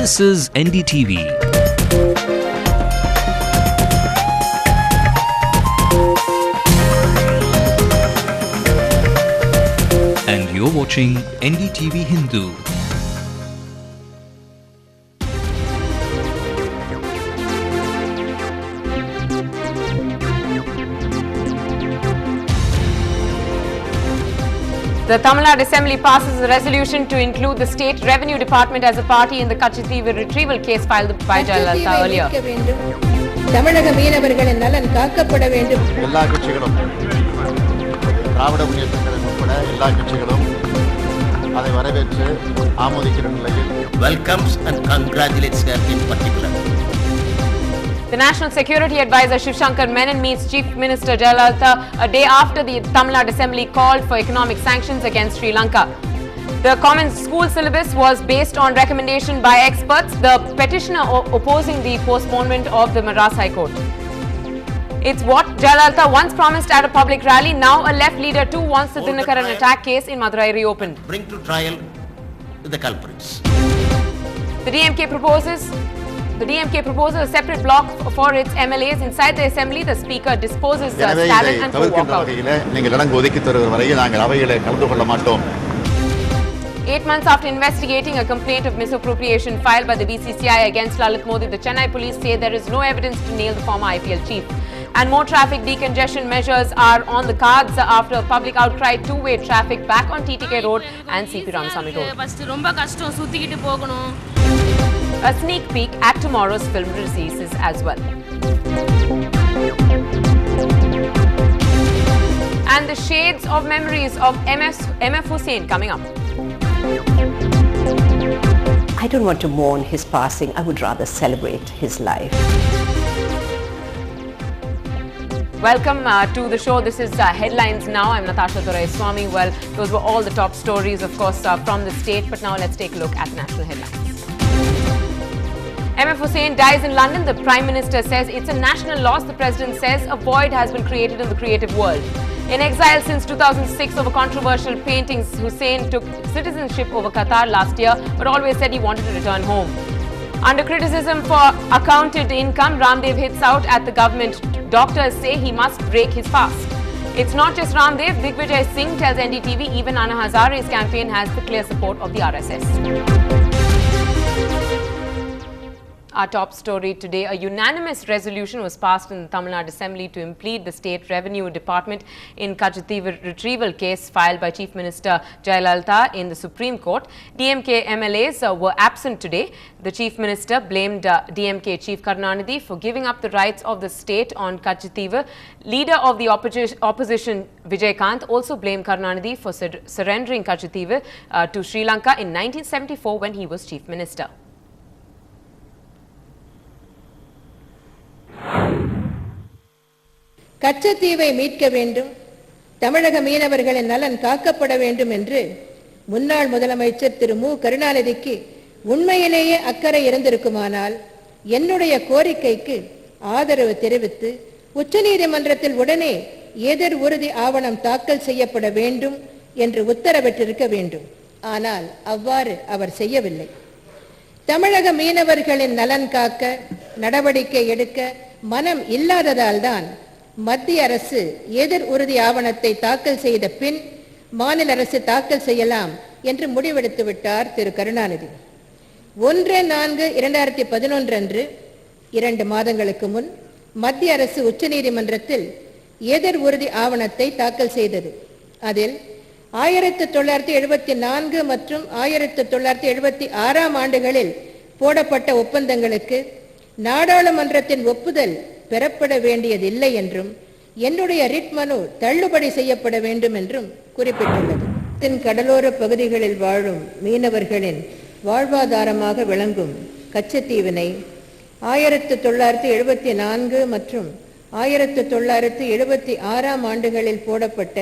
This is NDTV. And you're watching Ndtv-Hindu. The Tamil Nadu Assembly passes a resolution to include the State Revenue Department as a party in the Ndtv retrieval case filed by Jayalalitha earlier. தமிழக மீனவர்களின் நலன் காக்கப்பட வேண்டும். எல்லா கட்சிகளும் திராவிட முன்னேற்ற கழகம் உட்பட எல்லா கட்சிகளும் அதை வரவேற்று ஆமோதிக்கிற நிலையில் welcomes and congratulates her in particular. The National Security Advisor Shiv Shankar Menon meets Chief Minister Jayalalitha a day after the Tamil Nadu Assembly called for economic sanctions against Sri Lanka. The common school syllabus was based on recommendation by experts, the petitioner opposing the postponement of the Madras High Court. It's what Jayalalitha once promised at a public rally. Now a left leader too wants the Dinakaran attack case in Madurai reopened. Bring to trial the culprits. The DMK proposes a separate block for its MLAs inside the assembly. The speaker disposes Stalin and to walk out. 8 months after investigating a complaint of misappropriation filed by the BCCI against Lalit Modi, the Chennai police say there is no evidence to nail the former IPL chief. And more traffic decongestion measures are on the cards after a public outcry. Two-way traffic back on TTK Road and CP Ramasamy Road. A sneak peek at tomorrow's film releases as well. And the shades of memories of MF Hussain coming up. I don't want to mourn his passing. I would rather celebrate his life. Welcome to the show. This is Headlines Now. I'm Natasha Doraiswamy. Well, those were all the top stories, of course, from the state. But now let's take a look at national headlines. MF Hussain dies in London. The Prime Minister says it's a national loss. The President says a void has been created in the creative world. In exile since 2006 over controversial paintings, Hussain took citizenship over Qatar last year, but always said he wanted to return home. Under criticism for accounted income, Ramdev hits out at the government. Doctors say he must break his fast. It's not just Ramdev. Digvijay Singh tells NDTV even Anna Hazare's campaign has the clear support of the RSS. Our top story today, a unanimous resolution was passed in the Tamil Nadu Assembly to implead the State Revenue Department in Ndtv retrieval case filed by Chief Minister Jayalalitha in the Supreme Court. DMK MLAs were absent today. The Chief Minister blamed DMK Chief Karunanidhi for giving up the rights of the state on Ndtv. Leader of the opposition Vijay Kant also blamed Karunanidhi for surrendering Ndtv to Sri Lanka in 1974 when he was Chief Minister. கச்சத்தீவை மீட்க வேண்டும், தமிழக மீனவர்களின் நலன் காக்கப்பட வேண்டும் என்று முன்னாள் முதலமைச்சர் திரு மு கருணாநிதிக்கு உண்மையிலேயே அக்கறை இருந்திருக்குமானால் என்னுடைய கோரிக்கைக்கு ஆதரவு தெரிவித்து உச்சநீதிமன்றத்தில் உடனே எதிர் உறுதி ஆவணம் தாக்கல் செய்யப்பட வேண்டும் என்று உத்தரவிட்டிருக்க வேண்டும். ஆனால் அவ்வாறு அவர் செய்யவில்லை. தமிழக மீனவர்களின் நலன் காக்க நடவடிக்கை எடுக்க மனம் இல்லாததால் தான் மத்திய அரசு எதிர் உறுதி ஆவணத்தை தாக்கல் செய்த பின் மாநில அரசு தாக்கல் செய்யலாம் என்று முடிவெடுத்து விட்டார் திரு கருணாநிதி. 1/4/2011 அன்று 2 மாதங்களுக்கு முன் மத்திய அரசு உச்சநீதிமன்றத்தில் எதிர் உறுதி ஆவணத்தை தாக்கல் செய்தது. அதில் 1974 மற்றும் 1976 ஆண்டுகளில் போடப்பட்ட ஒப்பந்தங்களுக்கு நாடாளுமன்றத்தின் ஒப்புதல் பெறப்பட வேண்டியதில்லை என்றும் என்னுடைய ரிட் மனு தள்ளுபடி செய்யப்பட வேண்டும் என்றும் குறிப்பிட்டுள்ளது. கடலோர பகுதிகளில் வாழும் மீனவர்களின் வாழ்வாதாரமாக விளங்கும் கச்சத்தீவினை 1974 மற்றும் 1976 ஆண்டுகளில் போடப்பட்ட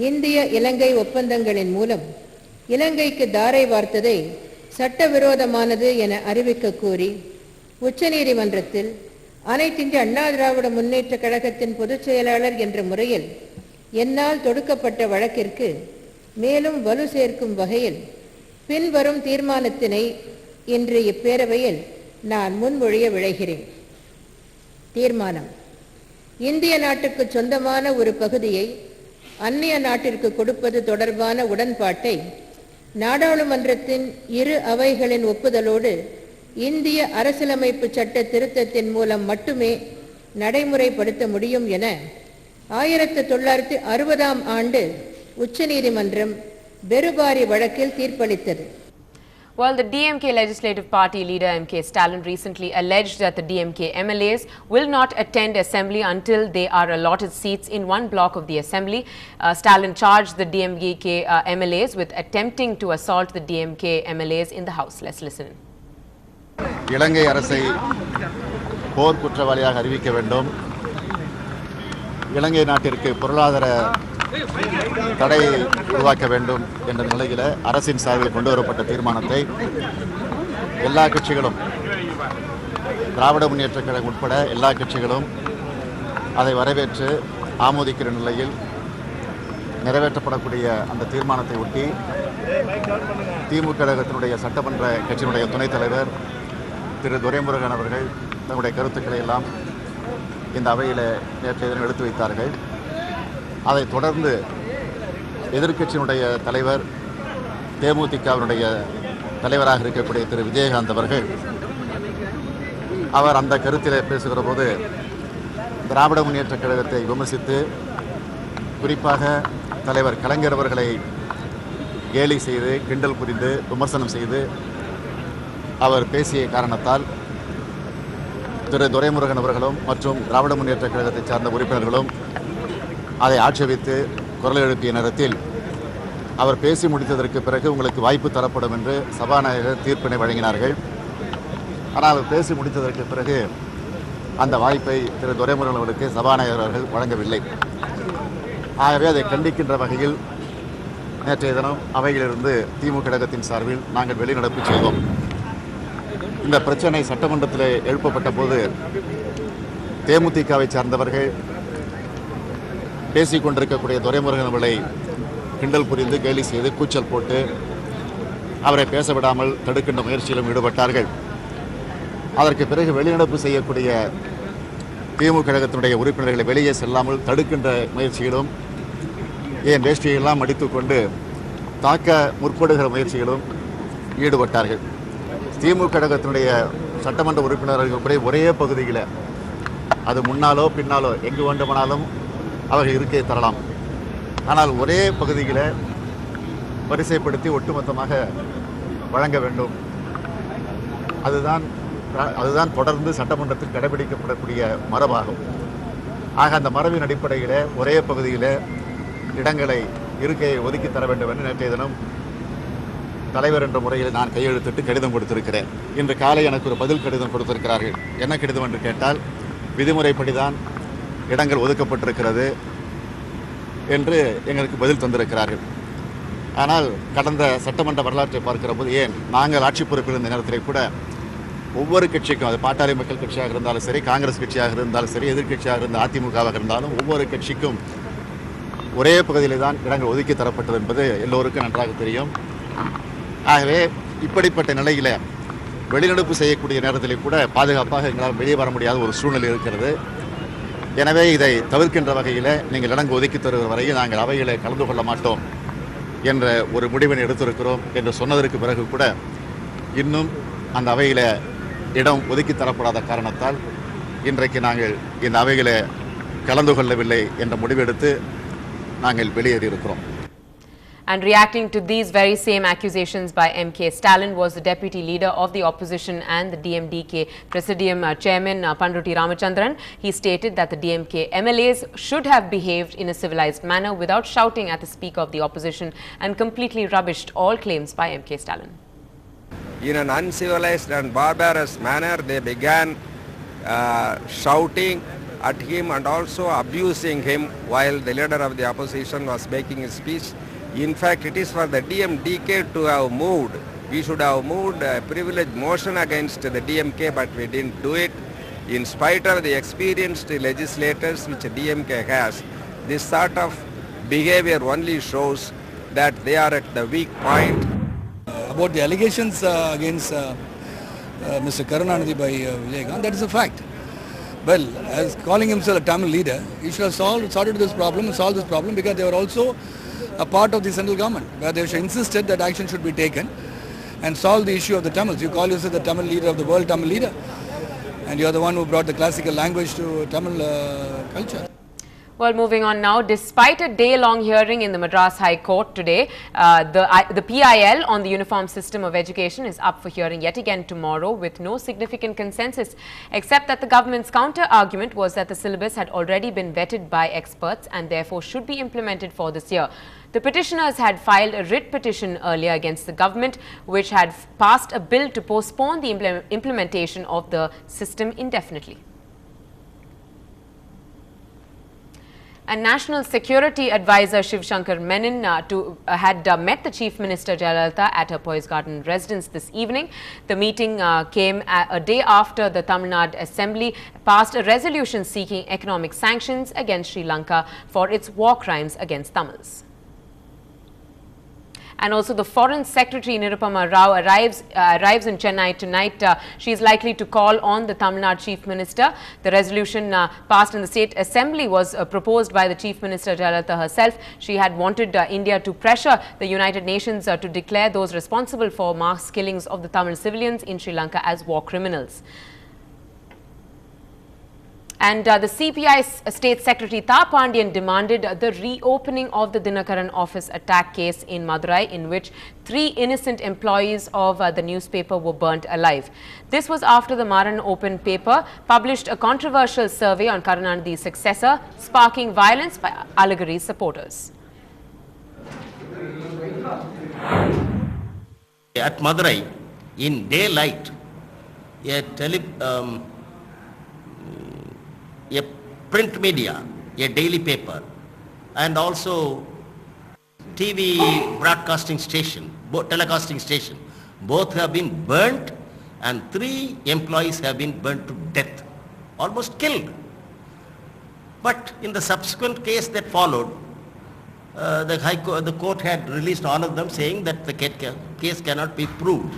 இந்திய இலங்கை ஒப்பந்தங்களின் மூலம் இலங்கைக்கு தாரை வார்த்ததை சட்டவிரோதமானது என அறிவிக்க கோரி உச்சநீதிமன்றத்தில் அனைத்திந்திய அண்ணா திராவிட முன்னேற்ற கழகத்தின் பொதுச் செயலாளர் என்ற முறையில் என்னால் தொடுக்கப்பட்ட வழக்கிற்கு மேலும் வலு சேர்க்கும் வகையில் பின்வரும் தீர்மானத்தினை இன்று இப்பேரவையில் நான் முன்மொழிய விழைகிறேன். தீர்மானம்: இந்திய நாட்டுக்கு சொந்தமான ஒரு பகுதியை அந்நிய நாட்டிற்கு கொடுப்பது தொடர்பான உடன்பாட்டை நாடாளுமன்றத்தின் இரு அவைகளின் ஒப்புதலோடு இந்திய அரசியலமைப்பு சட்ட திருத்தத்தின் மூலம் மட்டுமே நடைமுறைப்படுத்த முடியும் என 1960ஆம் ஆண்டு உச்சநீதிமன்றம் பெருபாரி வழக்கில் தீர்ப்பளித்தது. Well, the DMK Legislative Party leader M.K. Stalin recently alleged that the DMK MLAs will not attend assembly until they are allotted seats in one block of the assembly. Stalin charged the DMK MLAs with attempting to assault the DMK MLAs in the House. Let's listen. இலங்கை அரசை போர் குற்றவாளியாக அறிவிக்க வேண்டும், இலங்கை நாட்டிற்கு பொருளாதார தடையை உருவாக்க வேண்டும் என்ற நிலையில் அரசின் சார்பில் கொண்டு வரப்பட்ட தீர்மானத்தை எல்லா கட்சிகளும், திராவிட முன்னேற்றக் கழகம் உட்பட எல்லா கட்சிகளும் அதை வரவேற்று ஆமோதிக்கிற நிலையில் நிறைவேற்றப்படக்கூடிய அந்த தீர்மானத்தை ஒட்டி திமுக கழகத்தினுடைய சட்டமன்ற கட்சியினுடைய துணைத் தலைவர் திரு துரைமுருகன் அவர்கள் தங்களுடைய கருத்துக்களை எல்லாம் இந்த அவையில் நேற்றைய தினம் எடுத்து வைத்தார்கள். அதைத் தொடர்ந்து எதிர்க்கட்சியினுடைய தலைவர், தேமுதிகவினுடைய தலைவராக இருக்கக்கூடிய திரு விஜயகாந்த் அவர்கள் அவர் அந்த கருத்திலே பேசுகிற போது திராவிட முன்னேற்றக் கழகத்தை விமர்சித்து, குறிப்பாக தலைவர் கலைஞர் அவர்களை கேலி செய்து, கிண்டல் புரிந்து, விமர்சனம் செய்து அவர் பேசிய காரணத்தால் திரு துரைமுருகன் அவர்களும் மற்றும் திராவிட முன்னேற்றக் கழகத்தை சார்ந்த உறுப்பினர்களும் அதை ஆட்சேபித்து குரல் எழுப்பிய நேரத்தில் அவர் பேசி முடித்ததற்கு பிறகு உங்களுக்கு வாய்ப்பு தரப்படும் என்று சபாநாயகர் தீர்ப்பினை வழங்கினார்கள். ஆனால் அவர் பேசி முடித்ததற்கு பிறகு அந்த வாய்ப்பை திரு துரைமுருகன் அவர்களுக்கு சபாநாயகர் அவர்கள் வழங்கவில்லை. ஆகவே அதை கண்டிக்கின்ற வகையில் நேற்றைய தினம் அவையிலிருந்து திமுக கழகத்தின் சார்பில் நாங்கள் வெளிநடப்பு செய்தோம். இந்த பிரச்சனை சட்டமன்றத்தில் எழுப்பப்பட்ட போது தேமுதிகவை சார்ந்தவர்கள் பேசிக் கொண்டிருக்கக்கூடிய துரைமுருகன் அவர்களை கிண்டல் புரிந்து, கேலி செய்து, கூச்சல் போட்டு அவரை பேச விடாமல் தடுக்கின்ற முயற்சியிலும் ஈடுபட்டார்கள். அதற்கு பிறகு வெளிநடப்பு செய்யக்கூடிய திமுக கழகத்தினுடைய உறுப்பினர்களை வெளியே செல்லாமல் தடுக்கின்ற முயற்சியிலும், ஏன் வேஷ்டியெல்லாம் அடித்துக்கொண்டு தாக்க முற்படுகிற முயற்சிகளும் ஈடுபட்டார்கள். திமுக கழகத்தினுடைய சட்டமன்ற உறுப்பினர்கள் கூட ஒரே பகுதியில், அது முன்னாலோ பின்னாலோ எங்கு வேண்டுமானாலும் அவர்கள் இருக்கை தரலாம், ஆனால் ஒரே பகுதியில் வரிசைப்படுத்தி ஒட்டுமொத்தமாக வழங்க வேண்டும். அதுதான் தொடர்ந்து சட்டமன்றத்தில் கடைபிடிக்கப்படக்கூடிய மரபாகும். ஆக அந்த மரபின் அடிப்படையில் ஒரே பகுதியில் இடங்களை, இருக்கையை ஒதுக்கி தர வேண்டும் என்று நேற்றைய தினம் தலைவர் என்ற முறையில் நான் கையெழுத்திட்டு கடிதம் கொடுத்திருக்கிறேன். இன்று காலை எனக்கு ஒரு பதில் கடிதம் கொடுத்திருக்கிறார்கள். என்ன கடிதம் என்று கேட்டால், விதிமுறைப்படிதான் இடங்கள் ஒதுக்கப்பட்டிருக்கிறது என்று எங்களுக்கு பதில் தந்திருக்கிறார்கள். ஆனால் கடந்த சட்டமன்ற வரலாற்றை பார்க்கிற போது, ஏன் நாங்கள் ஆட்சி பொறுப்பில் இருந்த நேரத்திலே கூட ஒவ்வொரு கட்சிக்கும், அது பாட்டாளி மக்கள் கட்சியாக இருந்தாலும் சரி, காங்கிரஸ் கட்சியாக இருந்தாலும் சரி, எதிர்கட்சியாக இருந்த அதிமுகவாக இருந்தாலும் ஒவ்வொரு கட்சிக்கும் ஒரே பகுதியில் தான் இடங்கள் ஒதுக்கி தரப்பட்டது என்பது எல்லோருக்கும் நன்றாக தெரியும். ஆகவே இப்படிப்பட்ட நிலையில் வெளிநடப்பு செய்யக்கூடிய நேரத்தில் கூட பாதுகாப்பாக எங்களால் வெளியே வர முடியாத ஒரு சூழ்நிலை இருக்கிறது. எனவே இதை தவிர்க்கின்ற வகையில் நீங்கள் இடங்கள் ஒதுக்கி தருகிற வரையில் நாங்கள் அவையில் கலந்து கொள்ள மாட்டோம் என்ற ஒரு முடிவினை எடுத்திருக்கிறோம் என்று சொன்னதற்கு பிறகு கூட இன்னும் அந்த அவையில் இடம் ஒதுக்கி தரப்படாத காரணத்தால் இன்றைக்கு நாங்கள் இந்த அவையில் கலந்து கொள்ளவில்லை என்ற முடிவெடுத்து நாங்கள் வெளியேறியிருக்கிறோம். And reacting to these very same accusations by M.K. Stalin was the deputy leader of the opposition and the DMDK Presidium Chairman Panruti Ramachandran. He stated that the DMK MLAs should have behaved in a civilized manner without shouting at the Speaker of the opposition, and completely rubbished all claims by M.K. Stalin. In an uncivilized and barbarous manner, they began shouting at him and also abusing him while the leader of the opposition was making his speech. In fact, it is for the DMDK to have moved. We should have moved a privilege motion against the DMK, but we didn't do it. In spite of the experienced legislators which DMK has, this sort of behavior only shows that they are at the weak point. About the allegations against Mr. Karunanidhi by Vijayakant. That is a fact. Well, as calling himself a Tamil leader, he should have sorted this problem and solved this problem, because they were also a part of the central government, where they insisted that action should be taken and solve the issue of the Tamils. You call yourself the Tamil leader of the world, Tamil leader, and you are the one who brought the classical language to Tamil culture. Well, moving on now, despite a day-long hearing in the Madras High Court today, the PIL on the uniform system of education is up for hearing yet again tomorrow with no significant consensus, except that the government's counter-argument was that the syllabus had already been vetted by experts and therefore should be implemented for this year. The petitioners had filed a writ petition earlier against the government, which had passed a bill to postpone the implementation of the system indefinitely. And National Security Advisor Shiv Shankar Menon had met the Chief Minister Jayalalitha at her Poise Garden residence this evening. The meeting came a day after the Tamil Nadu Assembly passed a resolution seeking economic sanctions against Sri Lanka for its war crimes against Tamils. And also the Foreign Secretary Nirupama Rao arrives in Chennai tonight. She is likely to call on the Tamil Nadu Chief Minister. The resolution passed in the State Assembly was proposed by the Chief Minister Jayalalitha herself. She had wanted India to pressure the United Nations to declare those responsible for mass killings of the Tamil civilians in Sri Lanka as war criminals. And the CPI State Secretary Ta Pandian demanded the reopening of the Dinakaran office attack case in Madurai, in which 3 innocent employees of the newspaper were burnt alive. This was after the Maran Open paper published a controversial survey on Karunanidhi's successor, sparking violence by Alagari's supporters. At Madurai, in daylight, a print media, a daily paper, and also TV broadcasting station, telecasting station, both have been burnt, and 3 employees have been burnt to death, almost killed. But in the subsequent case that followed, the court had released all of them, saying that the case cannot be proved.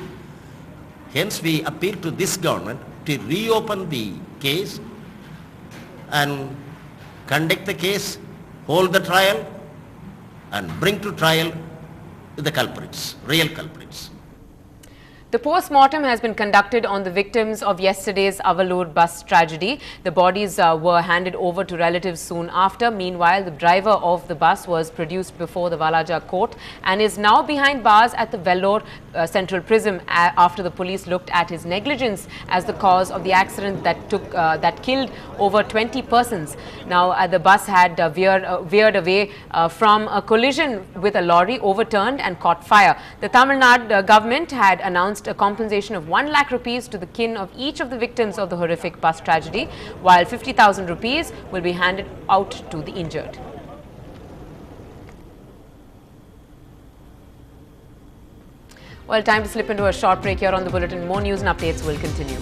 Hence we appeal to this government to reopen the case and conduct the case, hold the trial, and bring to trial the culprits, real culprits. The post-mortem has been conducted on the victims of yesterday's Avalur bus tragedy. The bodies were handed over to relatives soon after. Meanwhile, the driver of the bus was produced before the Valaja court and is now behind bars at the Vellore Central Prison after the police looked at his negligence as the cause of the accident that killed over 20 persons. Now, the bus had veered away from a collision with a lorry, overturned and caught fire. The Tamil Nadu government had announced a compensation of 1 lakh rupees to the kin of each of the victims of the horrific bus tragedy, while 50,000 rupees will be handed out to the injured. Well, time to slip into a short break here on the Bulletin. More news and updates will continue.